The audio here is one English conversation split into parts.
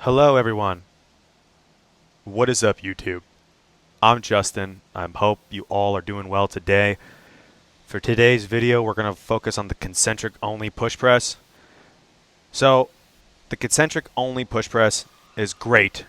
Hello everyone. What is up YouTube? I'm Justin. I hope you all are doing well today. For today's video, we're going to focus on the concentric only push press. So, the concentric only push press is great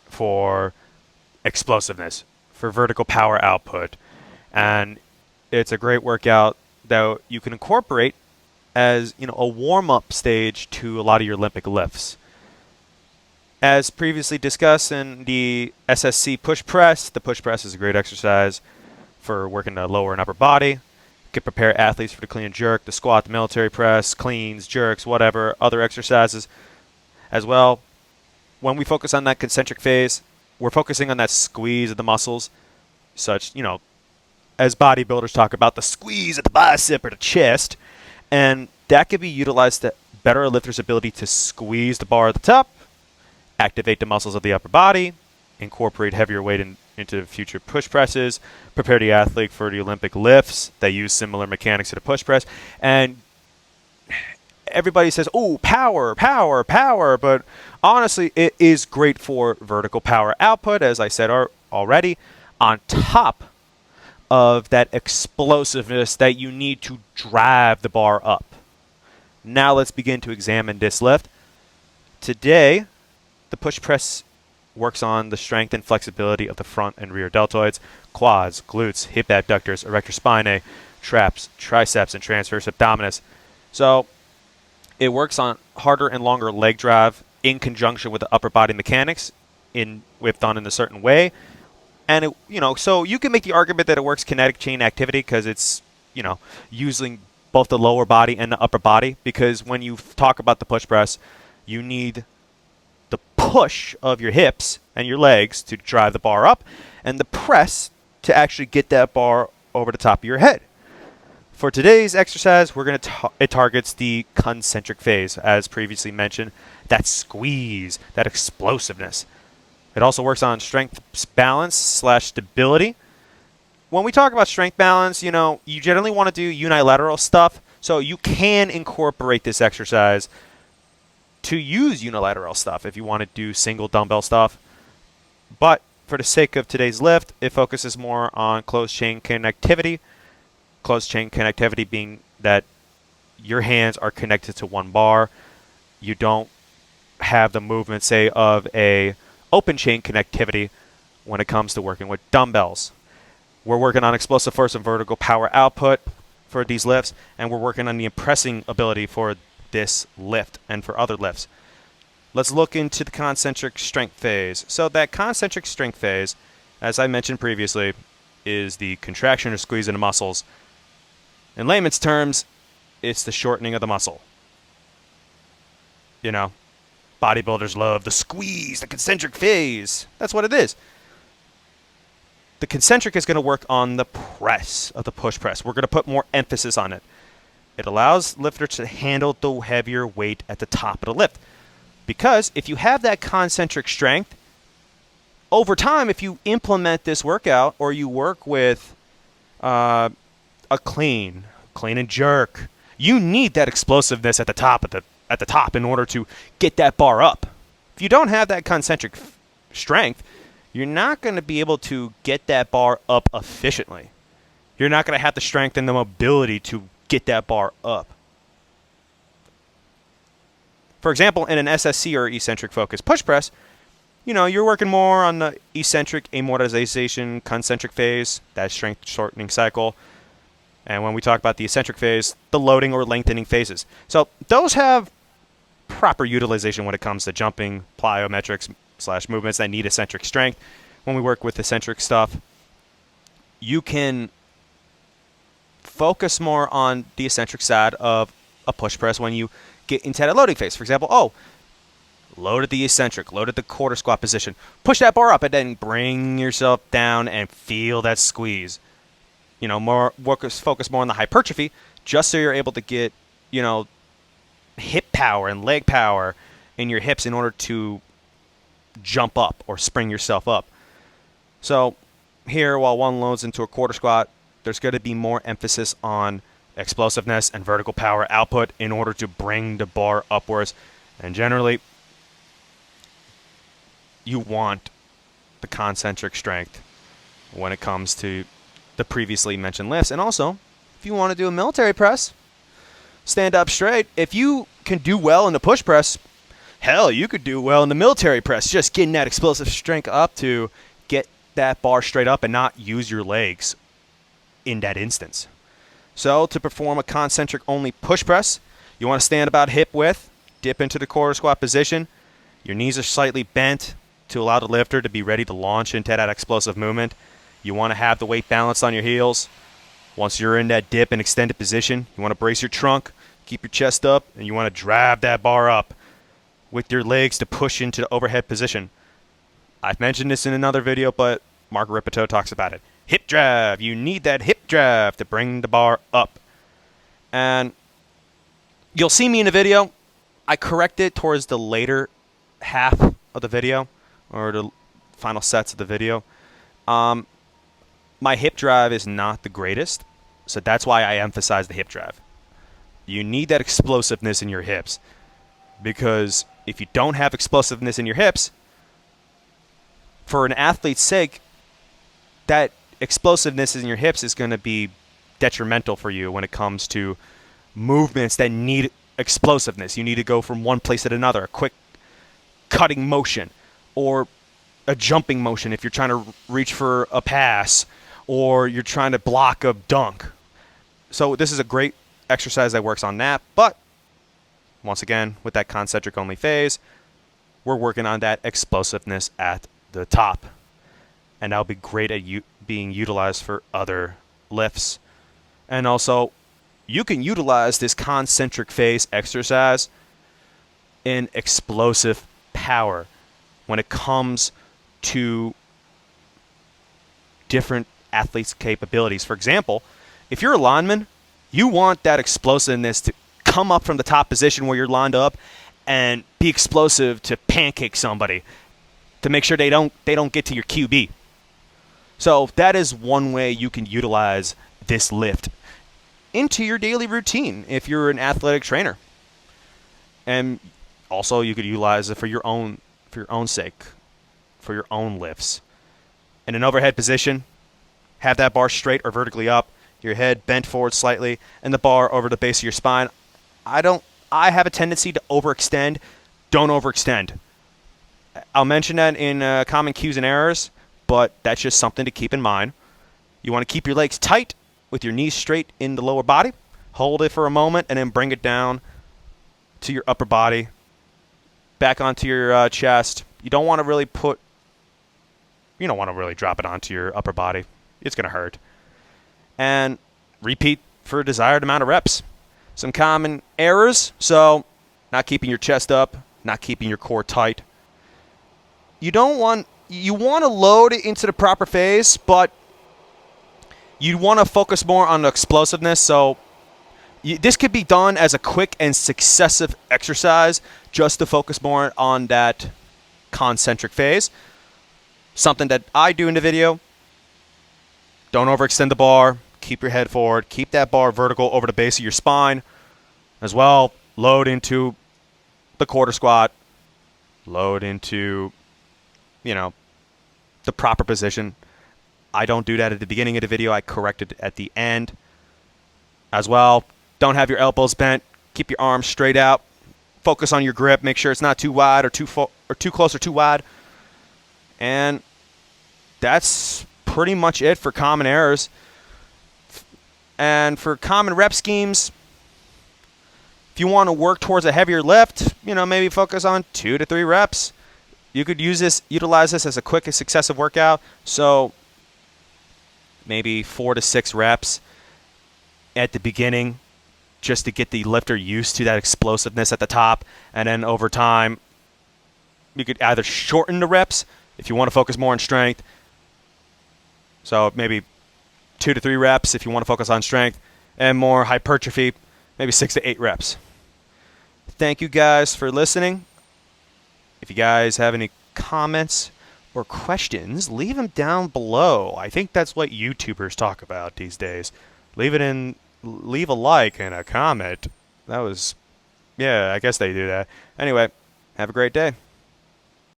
for explosiveness, for vertical power output, and it's a great workout that you can incorporate as, a warm-up stage to a lot of your Olympic lifts. As previously discussed in the SSC push press, the push press is a great exercise for working the lower and upper body. It can prepare athletes for the clean and jerk, the squat, the military press, cleans, jerks, whatever, other exercises as well. When we focus on that concentric phase, we're focusing on that squeeze of the muscles, such, as bodybuilders talk about the squeeze at the bicep or the chest, and that can be utilized to better a lifter's ability to squeeze the bar at the top, activate the muscles of the upper body, incorporate heavier weight into future push presses, prepare the athlete for the Olympic lifts. They use similar mechanics to the push press. And everybody says, oh, power, power, power. But honestly, it is great for vertical power output, as I said already, on top of that explosiveness that you need to drive the bar up. Now let's begin to examine this lift. Today, the push press works on the strength and flexibility of the front and rear deltoids, quads, glutes, hip abductors, erector spinae, traps, triceps, and transverse abdominis. So it works on harder and longer leg drive in conjunction with the upper body mechanics if done in a certain way. And so you can make the argument that it works kinetic chain activity because it's, using both the lower body and the upper body, because when you talk about the push press, you need the push of your hips and your legs to drive the bar up, and the press to actually get that bar over the top of your head. For today's exercise, it targets the concentric phase, as previously mentioned, that squeeze, that explosiveness. It also works on strength balance / stability. When we talk about strength balance, you generally want to do unilateral stuff, so you can incorporate this exercise to use unilateral stuff if you want to do single dumbbell stuff. But for the sake of today's lift, it focuses more on closed chain connectivity. Closed chain connectivity being that your hands are connected to one bar. You don't have the movement, say, of a open chain connectivity when it comes to working with dumbbells. We're working on explosive force and vertical power output for these lifts, and we're working on the pressing ability for this lift and for other lifts. Let's look into the concentric strength phase. So that concentric strength phase, as I mentioned previously, is the contraction or squeeze of the muscles. In layman's terms, it's the shortening of the muscle. Bodybuilders love the squeeze, the concentric phase. That's what it is. The concentric is going to work on the press of the push press. We're going to put more emphasis on it. It allows lifters to handle the heavier weight at the top of the lift. Because if you have that concentric strength, over time, if you implement this workout or you work with a clean and jerk, you need that explosiveness at the top in order to get that bar up. If you don't have that concentric strength, you're not going to be able to get that bar up efficiently. You're not going to have the strength and the mobility to get that bar up. For example, in an SSC or eccentric focus push press, you're working more on the eccentric amortization concentric phase, that strength shortening cycle. And when we talk about the eccentric phase, the loading or lengthening phases. So those have proper utilization when it comes to jumping, plyometrics / movements that need eccentric strength. When we work with eccentric stuff, you can focus more on the eccentric side of a push press when you get into that loading phase. For example, loaded the eccentric, loaded the quarter squat position, push that bar up, and then bring yourself down and feel that squeeze. Focus more on the hypertrophy, just so you're able to get, hip power and leg power in your hips in order to jump up or spring yourself up. So here, while one loads into a quarter squat, there's going to be more emphasis on explosiveness and vertical power output in order to bring the bar upwards. And generally, you want the concentric strength when it comes to the previously mentioned lifts. And also, if you want to do a military press, stand up straight. If you can do well in the push press, hell, you could do well in the military press, just getting that explosive strength up to get that bar straight up and not use your legs in that instance. So to perform a concentric only push press, you want to stand about hip width, dip into the quarter squat position. Your knees are slightly bent to allow the lifter to be ready to launch into that explosive movement. You want to have the weight balanced on your heels. Once you're in that dip and extended position, you want to brace your trunk, keep your chest up, and you want to drive that bar up with your legs to push into the overhead position. I've mentioned this in another video, but Mark Ripito talks about it. Hip drive. You need that hip drive to bring the bar up. And you'll see me in the video. I correct it towards the later half of the video, or the final sets of the video. My hip drive is not the greatest, so that's why I emphasize the hip drive. You need that explosiveness in your hips, because if you don't have explosiveness in your hips, for an athlete's sake, that explosiveness in your hips is going to be detrimental for you when it comes to movements that need explosiveness. You need to go from one place to another, a quick cutting motion or a jumping motion if you're trying to reach for a pass or you're trying to block a dunk. So this is a great exercise that works on that. But once again, with that concentric only phase, we're working on that explosiveness at the top. And that'll be great at being utilized for other lifts. And also, you can utilize this concentric phase exercise in explosive power when it comes to different athletes' capabilities. For example, if you're a lineman, you want that explosiveness to come up from the top position where you're lined up and be explosive to pancake somebody to make sure they don't get to your QB. So that is one way you can utilize this lift into your daily routine if you're an athletic trainer. And also you could utilize it for your own sake, for your own lifts. In an overhead position, have that bar straight or vertically up, your head bent forward slightly, and the bar over the base of your spine. I have a tendency to overextend. Don't overextend. I'll mention that in common cues and errors, but that's just something to keep in mind. You want to keep your legs tight with your knees straight in the lower body. Hold it for a moment and then bring it down to your upper body, back onto your chest. You don't want to really drop it onto your upper body. It's going to hurt. And repeat for a desired amount of reps. Some common errors, so not keeping your chest up, not keeping your core tight. You want to load it into the proper phase, but you want to focus more on the explosiveness. So this could be done as a quick and successive exercise just to focus more on that concentric phase. Something that I do in the video. Don't overextend the bar. Keep your head forward. Keep that bar vertical over the base of your spine. As well, load into the quarter squat. Load into, the proper position. I don't do that at the beginning of the video. I correct it at the end. As well, don't have your elbows bent. Keep your arms straight out. Focus on your grip. Make sure it's not too wide or too close or too wide. And that's pretty much it for common errors. And for common rep schemes, if you want to work towards a heavier lift, maybe focus on 2 to 3 reps. You could utilize this as a quick and successive workout. So maybe 4 to 6 reps at the beginning just to get the lifter used to that explosiveness at the top. And then over time, you could either shorten the reps if you want to focus more on strength. So maybe 2 to 3 reps if you want to focus on strength, and more hypertrophy, maybe 6 to 8 reps. Thank you guys for listening. If you guys have any comments or questions, leave them down below. I think that's what YouTubers talk about these days. Leave a like and a comment. I guess they do that. Anyway, have a great day.